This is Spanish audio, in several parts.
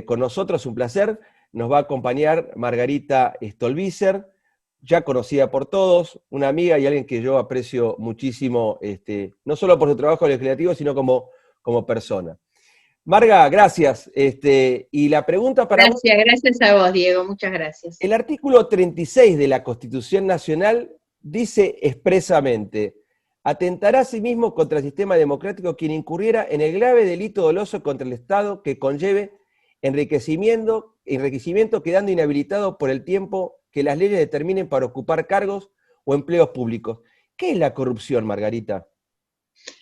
con nosotros, un placer. Nos va a acompañar Margarita Stolbizer, ya conocida por todos, una amiga y alguien que yo aprecio muchísimo, no solo por su trabajo legislativo, sino como persona. Marga, gracias. Y la pregunta para vos, Gracias a vos, Diego, muchas gracias. el artículo 36 de la Constitución Nacional dice expresamente: atentará a sí mismo contra el sistema democrático quien incurriera en el grave delito doloso contra el Estado que conlleve enriquecimiento, quedando inhabilitado por el tiempo que las leyes determinen para ocupar cargos o empleos públicos. ¿Qué es la corrupción, Margarita?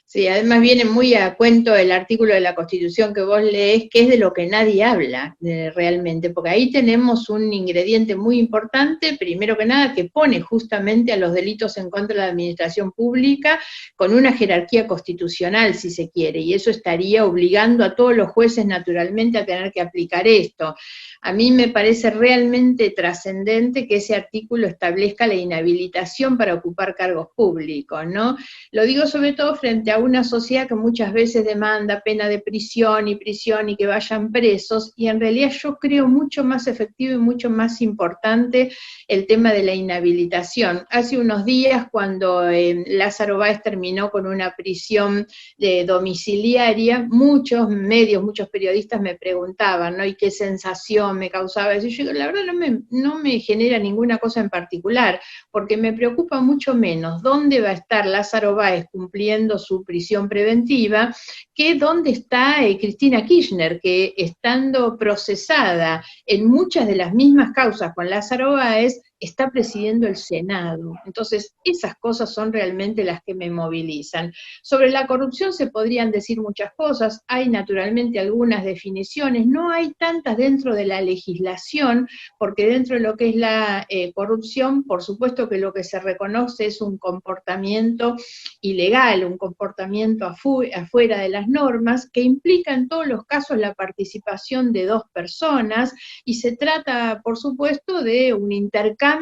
Sí, además viene muy a cuento el artículo de la Constitución que vos lees, que es de lo que nadie habla realmente, porque ahí tenemos un ingrediente muy importante, primero que nada, que pone justamente a los delitos en contra de la administración pública con una jerarquía constitucional, si se quiere, y eso estaría obligando a todos los jueces naturalmente a tener que aplicar esto. A mí me parece realmente trascendente que ese artículo establezca la inhabilitación para ocupar cargos públicos, ¿no? Lo digo sobre todo frente a una sociedad que muchas veces demanda pena de prisión y que vayan presos, y en realidad yo creo mucho más efectivo y mucho más importante el tema de la inhabilitación. Hace unos días, cuando Lázaro Báez terminó con una prisión domiciliaria, muchos medios, muchos periodistas me preguntaban, ¿no? ¿Y qué sensación me causaba eso? Y yo digo, la verdad no me genera ninguna cosa en particular, porque me preocupa mucho menos dónde va a estar Lázaro Báez cumpliendo su prisión preventiva, que dónde está Cristina Kirchner, que estando procesada en muchas de las mismas causas con Lázaro Báez, está presidiendo el Senado. Entonces, esas cosas son realmente las que me movilizan. Sobre la corrupción se podrían decir muchas cosas, hay naturalmente algunas definiciones, no hay tantas dentro de la legislación, porque dentro de lo que es la corrupción, por supuesto que lo que se reconoce es un comportamiento ilegal, un comportamiento afuera de las normas, que implica en todos los casos la participación de dos personas, y se trata, por supuesto, de un intercambio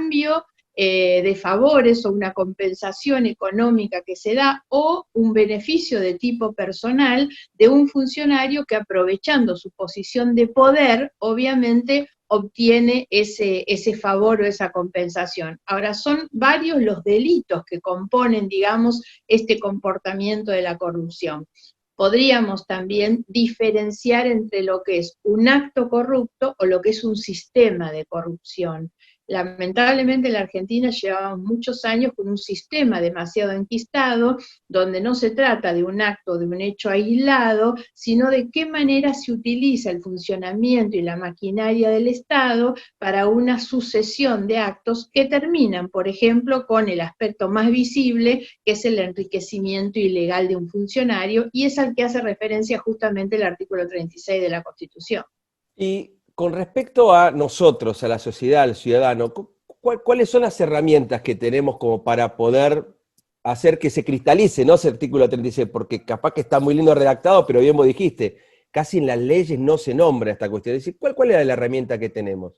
de favores o una compensación económica que se da, o un beneficio de tipo personal de un funcionario que, aprovechando su posición de poder, obviamente obtiene ese favor o esa compensación. Ahora, son varios los delitos que componen, digamos, este comportamiento de la corrupción. Podríamos también diferenciar entre lo que es un acto corrupto o lo que es un sistema de corrupción. Lamentablemente en la Argentina llevamos muchos años con un sistema demasiado enquistado, donde no se trata de un acto, de un hecho aislado, sino de qué manera se utiliza el funcionamiento y la maquinaria del Estado para una sucesión de actos que terminan, por ejemplo, con el aspecto más visible, que es el enriquecimiento ilegal de un funcionario, y es al que hace referencia justamente el artículo 36 de la Constitución. Y con respecto a nosotros, a la sociedad, al ciudadano, ¿cuáles son las herramientas que tenemos como para poder hacer que se cristalice, ¿no?, ese artículo 36? Porque capaz que está muy lindo redactado, pero bien vos dijiste, casi en las leyes no se nombra esta cuestión. Es decir, ¿cuál es la herramienta que tenemos?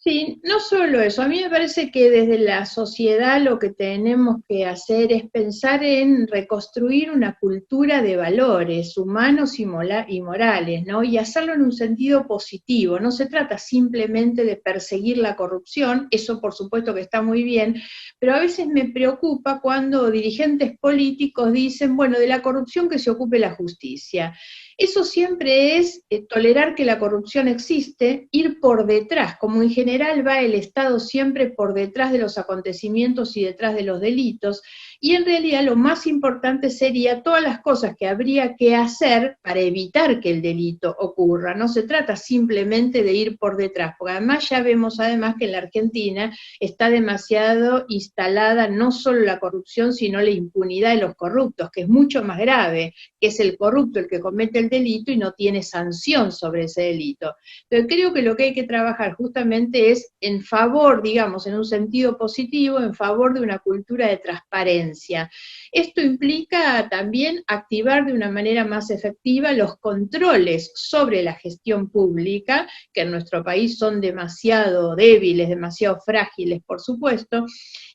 Sí, no solo eso, a mí me parece que desde la sociedad lo que tenemos que hacer es pensar en reconstruir una cultura de valores humanos y morales, ¿no? Y hacerlo en un sentido positivo. No se trata simplemente de perseguir la corrupción, eso por supuesto que está muy bien, pero a veces me preocupa cuando dirigentes políticos dicen, bueno, de la corrupción que se ocupe la justicia. Eso siempre es tolerar que la corrupción existe, ir por detrás, como en general va el Estado siempre por detrás de los acontecimientos y detrás de los delitos, y en realidad lo más importante sería todas las cosas que habría que hacer para evitar que el delito ocurra. No se trata simplemente de ir por detrás, porque además ya vemos además que en la Argentina está demasiado instalada no solo la corrupción, sino la impunidad de los corruptos, que es mucho más grave, que es el corrupto el que comete el delito y no tiene sanción sobre ese delito. Entonces creo que lo que hay que trabajar justamente es en favor, digamos, en un sentido positivo, en favor de una cultura de transparencia. Esto implica también activar de una manera más efectiva los controles sobre la gestión pública, que en nuestro país son demasiado débiles, demasiado frágiles, por supuesto,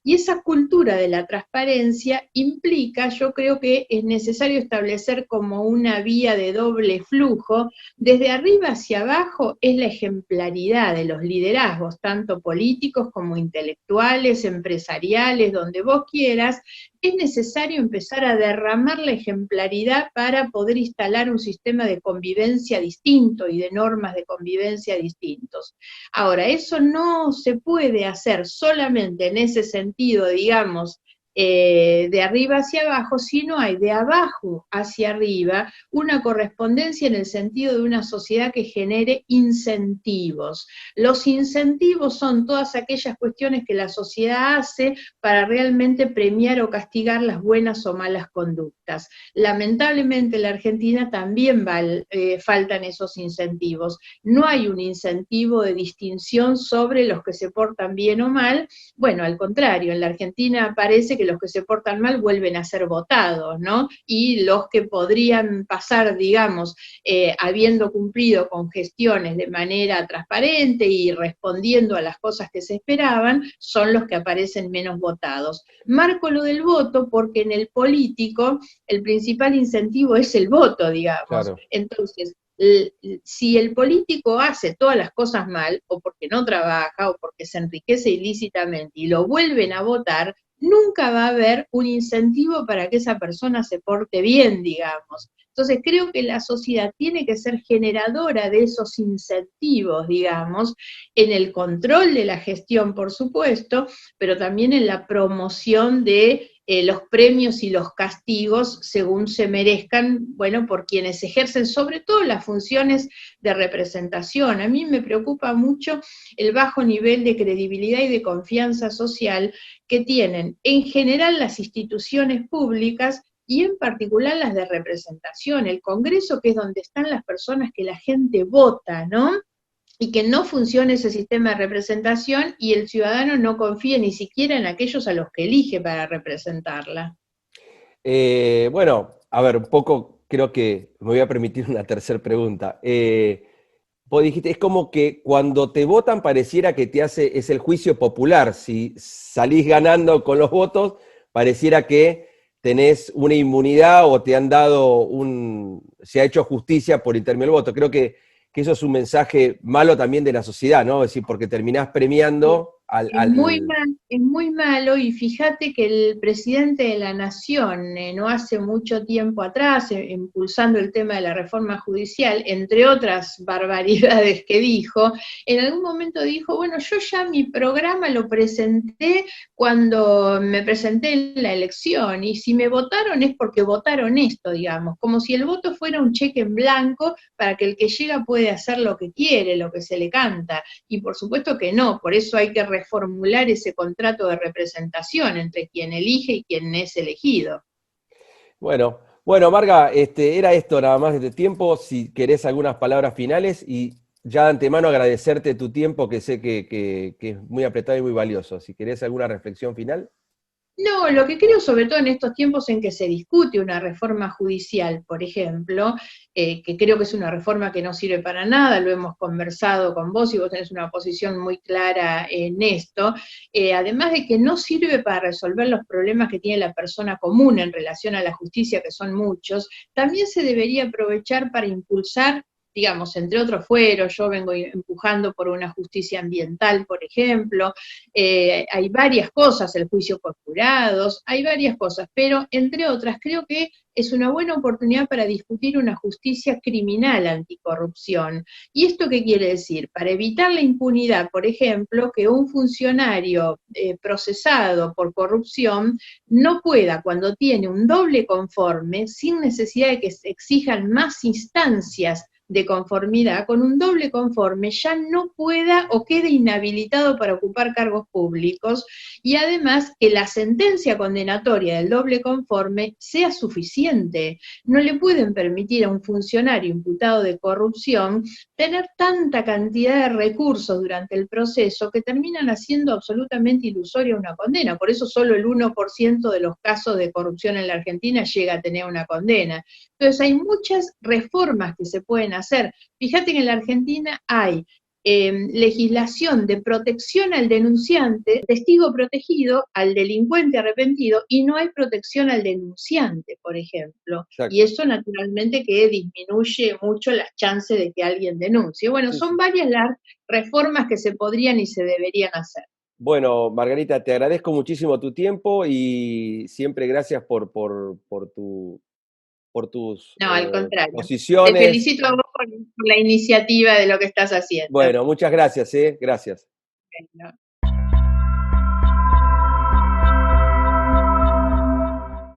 y esa cultura de la transparencia implica, yo creo que es necesario establecer como una vía de doble flujo, desde arriba hacia abajo es la ejemplaridad de los liderazgos, tanto políticos como intelectuales, empresariales, donde vos quieras. Es necesario empezar a derramar la ejemplaridad para poder instalar un sistema de convivencia distinto y de normas de convivencia distintos. Ahora, eso no se puede hacer solamente en ese sentido, digamos, de arriba hacia abajo, sino hay de abajo hacia arriba una correspondencia en el sentido de una sociedad que genere incentivos. Los incentivos son todas aquellas cuestiones que la sociedad hace para realmente premiar o castigar las buenas o malas conductas. Lamentablemente en la Argentina también faltan esos incentivos. No hay un incentivo de distinción sobre los que se portan bien o mal. Bueno, al contrario, en la Argentina parece que los que se portan mal vuelven a ser votados, ¿no? Y los que podrían pasar, digamos, habiendo cumplido con gestiones de manera transparente y respondiendo a las cosas que se esperaban, son los que aparecen menos votados. Marco lo del voto porque en el político el principal incentivo es el voto, digamos. Claro. Entonces, si el político hace todas las cosas mal, o porque no trabaja, o porque se enriquece ilícitamente, y lo vuelven a votar, nunca va a haber un incentivo para que esa persona se porte bien, digamos. Entonces creo que la sociedad tiene que ser generadora de esos incentivos, digamos, en el control de la gestión, por supuesto, pero también en la promoción de los premios y los castigos según se merezcan, bueno, por quienes ejercen sobre todo las funciones de representación. A mí me preocupa mucho el bajo nivel de credibilidad y de confianza social que tienen en general las instituciones públicas y en particular las de representación, el Congreso, que es donde están las personas que la gente vota, ¿no? Y que no funcione ese sistema de representación y el ciudadano no confíe ni siquiera en aquellos a los que elige para representarla. Bueno, a ver, un poco creo que me voy a permitir una tercera pregunta. Vos dijiste, es como que cuando te votan pareciera que es el juicio popular. Si salís ganando con los votos, pareciera que tenés una inmunidad o te han dado se ha hecho justicia por intermedio del voto. Creo que eso es un mensaje malo también de la sociedad, ¿no? Es decir, porque terminás premiando Es muy malo, y fíjate que el presidente de la Nación, no hace mucho tiempo atrás, impulsando el tema de la reforma judicial, entre otras barbaridades que dijo, en algún momento dijo, bueno, yo ya mi programa lo presenté cuando me presenté en la elección, y si me votaron es porque votaron esto, digamos, como si el voto fuera un cheque en blanco para que el que llega puede hacer lo que quiere, lo que se le canta, y por supuesto que no, por eso hay que reformular ese contrato de representación entre quien elige y quien es elegido. Bueno, Marga, era esto nada más de este tiempo. Si querés algunas palabras finales y ya de antemano agradecerte tu tiempo, que sé que es muy apretado y muy valioso. Si querés alguna reflexión final. No, lo que creo, sobre todo en estos tiempos en que se discute una reforma judicial, por ejemplo, que creo que es una reforma que no sirve para nada, lo hemos conversado con vos y vos tenés una posición muy clara en esto, además de que no sirve para resolver los problemas que tiene la persona común en relación a la justicia, que son muchos, también se debería aprovechar para impulsar, digamos, entre otros fueros, yo vengo empujando por una justicia ambiental, por ejemplo, hay varias cosas, el juicio por jurados, hay varias cosas, pero entre otras creo que es una buena oportunidad para discutir una justicia criminal anticorrupción. ¿Y esto qué quiere decir? Para evitar la impunidad, por ejemplo, que un funcionario procesado por corrupción no pueda, cuando tiene un doble conforme, sin necesidad de que se exijan más instancias de conformidad, con un doble conforme ya no pueda o quede inhabilitado para ocupar cargos públicos, y además que la sentencia condenatoria del doble conforme sea suficiente. No le pueden permitir a un funcionario imputado de corrupción tener tanta cantidad de recursos durante el proceso que terminan haciendo absolutamente ilusoria una condena. Por eso solo el 1% de los casos de corrupción en la Argentina llega a tener una condena. Entonces hay muchas reformas que se pueden hacer. Fíjate que en la Argentina hay legislación de protección al denunciante, testigo protegido, al delincuente arrepentido, y no hay protección al denunciante, por ejemplo. Exacto. Y eso naturalmente que disminuye mucho las chances de que alguien denuncie. Bueno, Sí, son sí. varias las reformas que se podrían y se deberían hacer. Bueno, Margarita, te agradezco muchísimo tu tiempo y siempre gracias por tus No, al contrario. Te posiciones. felicito a vos por la iniciativa de lo que estás haciendo. Bueno, muchas gracias, ¿eh? Gracias. Bueno.